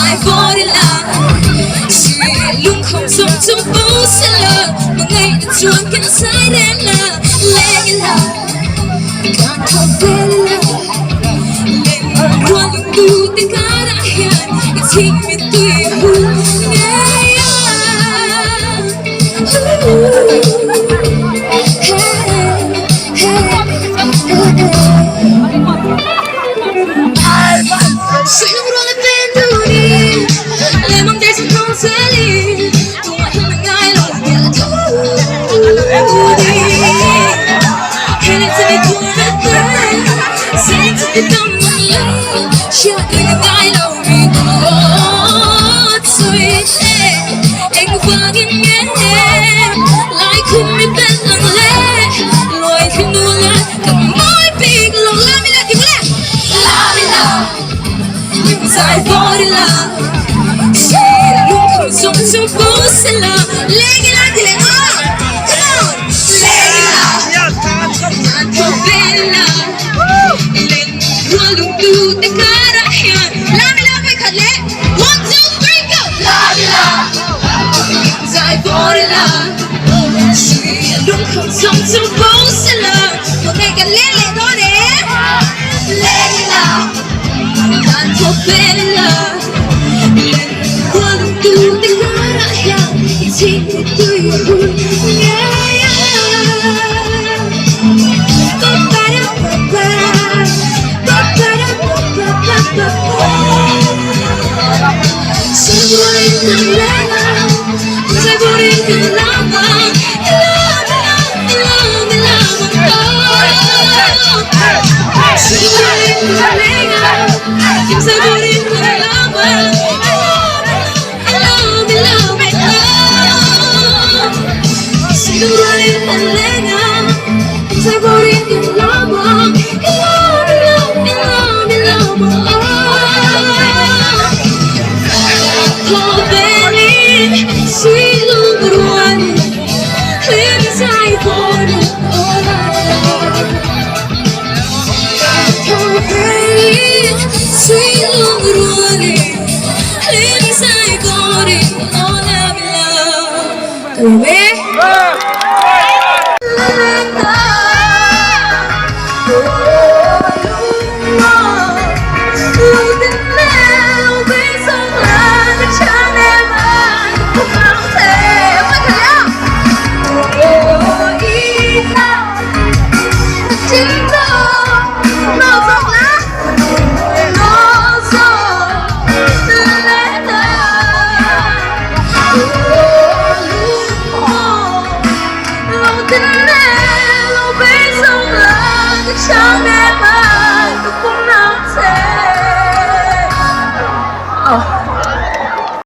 dài vô đi là chỉ luôn không sống trong phố sẽ lờ mà ngày đã chuồn cái sai đen là lẽ là càng không về là lên qua những tu tiếng ca đã hiện cái chính biết tùy hôn Soy un ruolo penduli, le monte si non se lì, tu ma non hai lo che la tu Can it be good at Since the dawn of life, she didn't die lo mi God, sweet em vang nghe, like me ben lang le, loi khi nu la, cầm môi big long la mi la ki la. Dài vô đi là chỉ luôn không sống trong phố sẽ là lên cái lá thì lại come on lên là ngàn phố về là lên hoa lung tu tay cá đã hiện la với khát lệ 1, 2, 3 go la dài vô đi là chỉ luôn không sống trong phố sẽ là một ngày càng lên thôi đấy lên là ngàn phố về là lên hoa lung tu tay cá đã hiện chỉ tươi hôn Ủa